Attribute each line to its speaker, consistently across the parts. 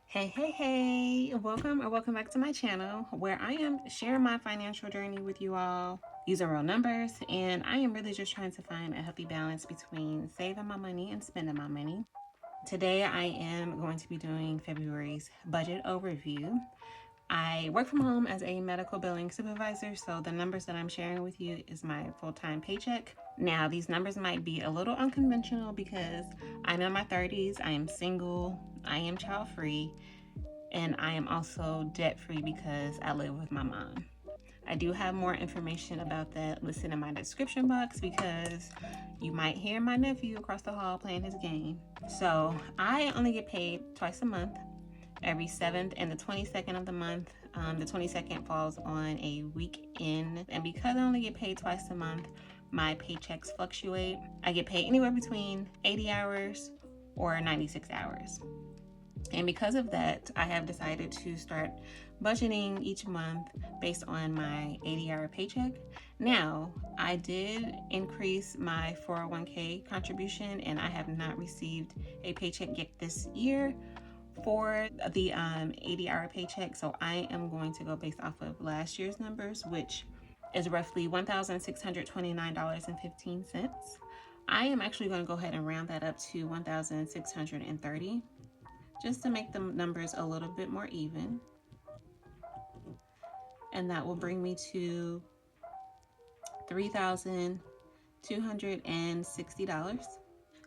Speaker 1: Hey, welcome back to my channel where I am sharing my financial journey with you all using real numbers, and I am really just trying to find a healthy balance between saving my money and spending my money. Today I am going to be doing February's budget overview. I work from home as a medical billing supervisor, so the numbers that I'm sharing with you is my full-time paycheck. Now, these numbers might be a little unconventional because I'm in my 30s, I am single, I am child-free, and I am also debt-free because I live with my mom. I do have more information about that listed in my description box because you might hear my nephew across the hall playing his game. So I only get paid twice a month, every 7th and the 22nd of the month. The 22nd falls on a weekend, and because I only get paid twice a month, my paychecks fluctuate. I get paid anywhere between 80 hours or 96 hours. And because of that, I have decided to start budgeting each month based on my 80-hour paycheck. Now, I did increase my 401k contribution, and I have not received a paycheck yet this year for the 80-hour paycheck. So I am going to go based off of last year's numbers, which is roughly $1,629.15. I am actually going to go ahead and round that up to $1,630 just to make the numbers a little bit more even. And that will bring me to $3,260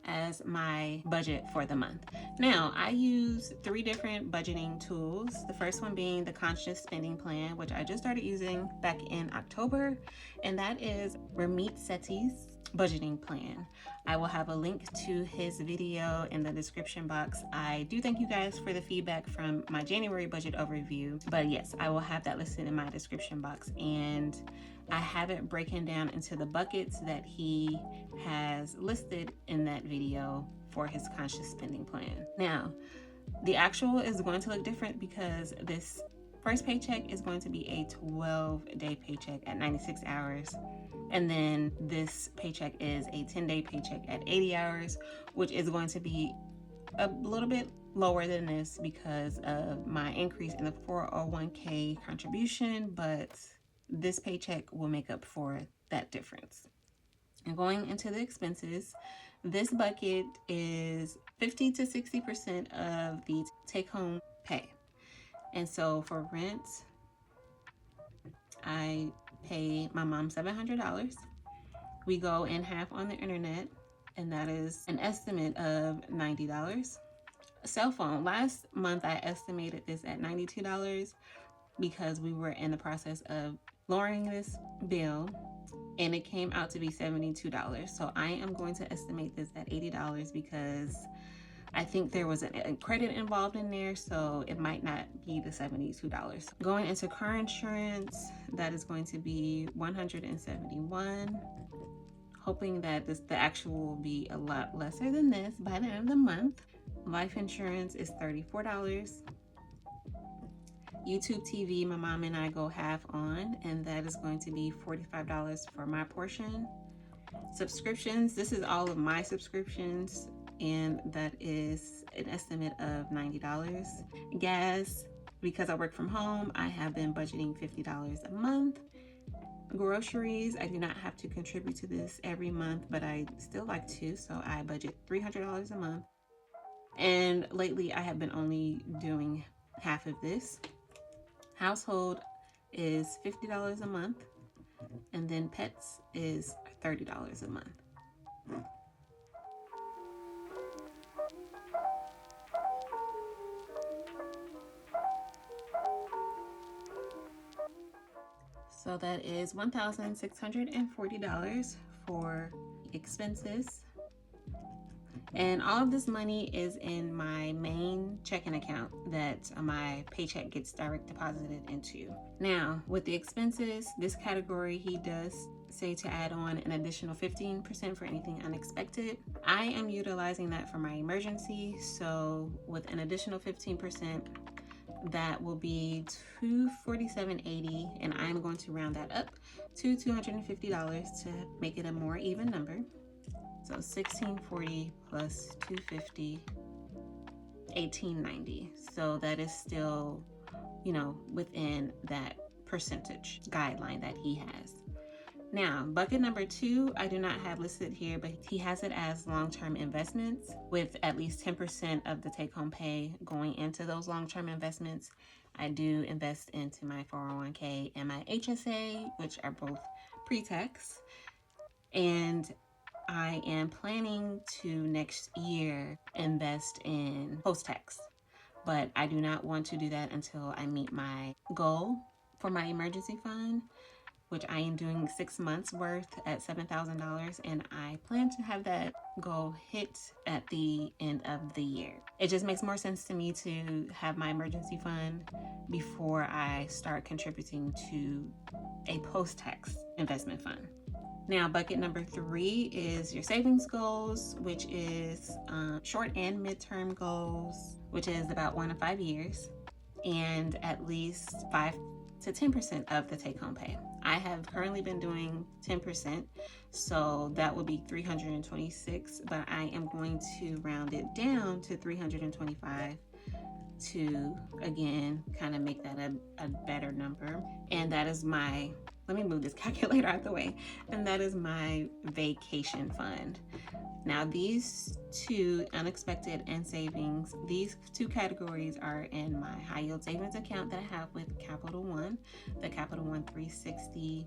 Speaker 1: as my budget for the month. Now, I use 3 different budgeting tools. The first one being the conscious spending plan, which I just started using back in October, and that is Ramit Sethi's budgeting plan. I will have a link to his video in the description box. I do thank you guys for the feedback from my January budget overview, but yes, I will have that listed in my description box, and I have it breaking down into the buckets that he has listed in that video for his conscious spending plan. Now, the actual is going to look different because this first paycheck is going to be a 12-day paycheck at 96 hours. And then this paycheck is a 10-day paycheck at 80 hours, which is going to be a little bit lower than this because of my increase in the 401k contribution, but this paycheck will make up for that difference. And going into the expenses, this bucket is 50 to 60% of the take-home pay. And so for rent, I pay my mom $700. We go in half on the internet, and that is an estimate of $90. Cell phone, last month I estimated this at $92 because we were in the process of lowering this bill, and it came out to be $72. So I am going to estimate this at $80 because I think there was a credit involved in there, so it might not be the $72. Going into car insurance, that is going to be $171. Hoping that the actual will be a lot lesser than this by the end of the month. Life insurance is $34. YouTube TV, my mom and I go half on, and that is going to be $45 for my portion. Subscriptions, this is all of my subscriptions, and that is an estimate of $90. Gas, because I work from home, I have been budgeting $50 a month. Groceries, I do not have to contribute to this every month, but I still like to, so I budget $300 a month. And lately I have been only doing half of this. Household is $50 a month, and then pets is $30 a month. So that is $1,640 for expenses. And all of this money is in my main checking account that my paycheck gets direct deposited into. Now, with the expenses, this category, he does say to add on an additional 15% for anything unexpected. I am utilizing that for my emergency, so with an additional 15%, that will be $247.80, and I'm going to round that up to $250 to make it a more even number. So $1,640 plus $250, $18.90. So that is still, within that percentage guideline that he has. Now, bucket number 2, I do not have listed here, but he has it as long-term investments with at least 10% of the take-home pay going into those long-term investments. I do invest into my 401k and my HSA, which are both pre-tax. And I am planning to next year invest in post-tax, but I do not want to do that until I meet my goal for my emergency fund, which I am doing 6 months worth at $7,000, and I plan to have that goal hit at the end of the year. It just makes more sense to me to have my emergency fund before I start contributing to a post-tax investment fund. Now, bucket number 3 is your savings goals, which is short and midterm goals, which is about 1 to 5 years, and at least 5 to 10% of the take-home pay. I have currently been doing 10%, so that would be 326, but I am going to round it down to 325 to, again, kind of make that a better number. And that is my, let me move this calculator out the way, and that is my vacation fund. Now, these 2, unexpected and savings, these 2 categories are in my high yield savings account that I have with Capital One, the Capital One 360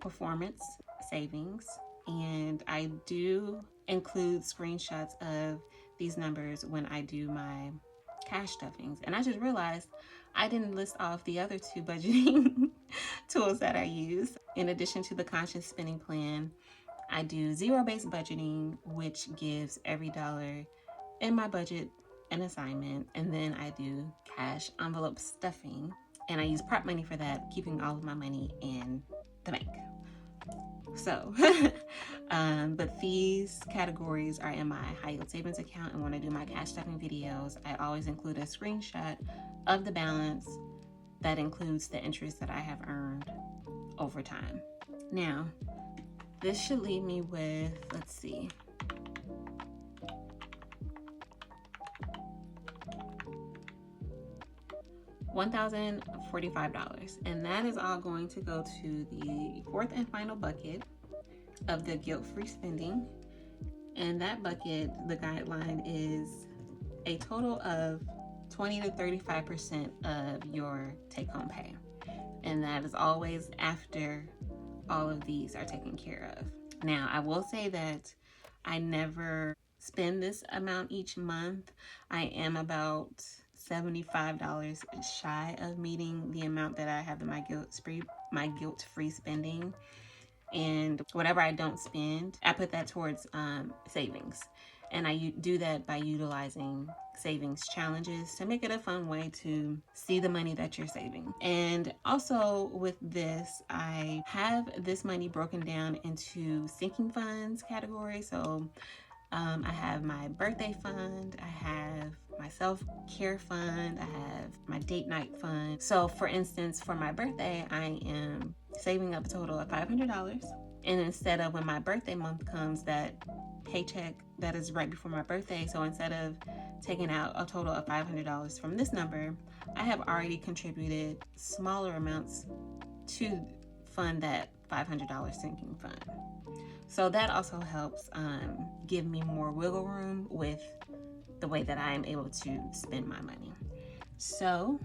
Speaker 1: performance savings. And I do include screenshots of these numbers when I do my cash stuffings. And I just realized I didn't list off the other 2 budgeting tools that I use. In addition to the conscious spending plan, I do zero-based budgeting, which gives every dollar in my budget an assignment. And then I do cash envelope stuffing, and I use prop money for that, keeping all of my money in the bank. So, but these categories are in my high yield savings account. And when I do my cash stuffing videos, I always include a screenshot of the balance that includes the interest that I have earned over time. Now, this should leave me with, let's see, $1,045. And that is all going to go to the 4th and final bucket of the guilt-free spending. And that bucket, the guideline is a total of 20 to 35% of your take-home pay. And that is always after all of these are taken care of. Now, I will say that I never spend this amount each month. I am about $75 shy of meeting the amount that I have in my guilt-free spending. And whatever I don't spend, I put that towards savings. And I do that by utilizing savings challenges to make it a fun way to see the money that you're saving. And also with this, I have this money broken down into sinking funds categories. So I have my birthday fund, I have my self-care fund, I have my date night fund. So for instance, for my birthday, I am saving up a total of $500. And instead of when my birthday month comes, that paycheck that is right before my birthday, so instead of taking out a total of $500 from this number, I have already contributed smaller amounts to fund that $500 sinking fund. So that also helps give me more wiggle room with the way that I am able to spend my money. So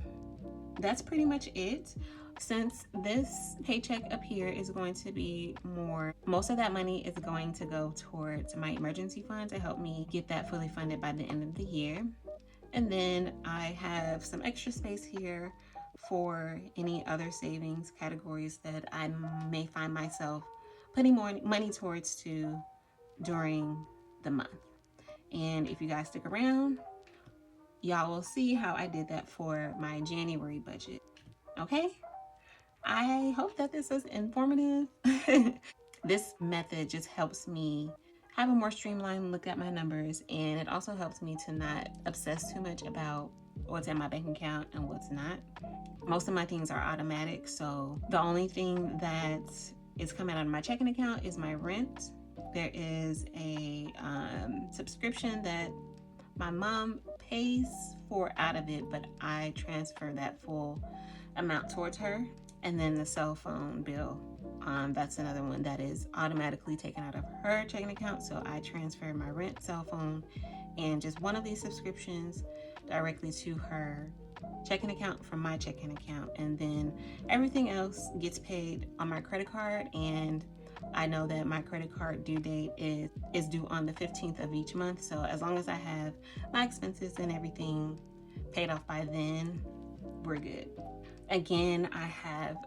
Speaker 1: that's pretty much it. Since this paycheck up here is going to be more, most of that money is going to go towards my emergency fund to help me get that fully funded by the end of the year. And then I have some extra space here for any other savings categories that I may find myself putting more money towards during the month. And if you guys stick around, y'all will see how I did that for my January budget. Okay? I hope that this is informative. This method just helps me have a more streamlined look at my numbers, and it also helps me to not obsess too much about what's in my bank account and what's not. Most of my things are automatic, so the only thing that is coming out of my checking account is my rent. There is a subscription that my mom pays for out of it, but I transfer that full amount towards her. And then the cell phone bill, that's another one that is automatically taken out of her checking account. So I transfer my rent, cell phone, and just one of these subscriptions directly to her checking account from my checking account. And then everything else gets paid on my credit card. And I know that my credit card due date is due on the 15th of each month. So as long as I have my expenses and everything paid off by then, we're good. Again, I have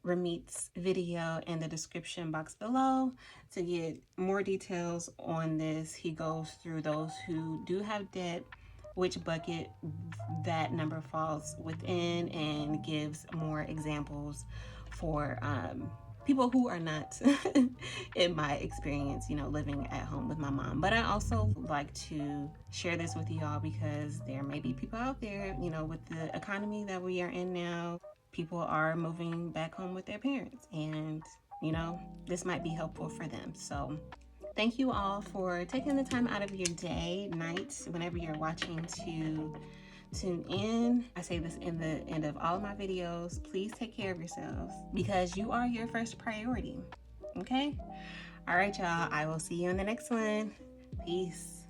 Speaker 1: Ramit's video in the description box below to get more details on this. He goes through those who do have debt, which bucket that number falls within, and gives more examples for people who are not in my experience, living at home with my mom. But I also like to share this with y'all because there may be people out there, with the economy that we are in now, people are moving back home with their parents, and this might be helpful for them. So thank you all for taking the time out of your day, night, whenever you're watching, to tune in. I say this in the end of all of my videos. Please take care of yourselves because you are your first priority. Okay? All right, y'all. I will see you in the next one. Peace.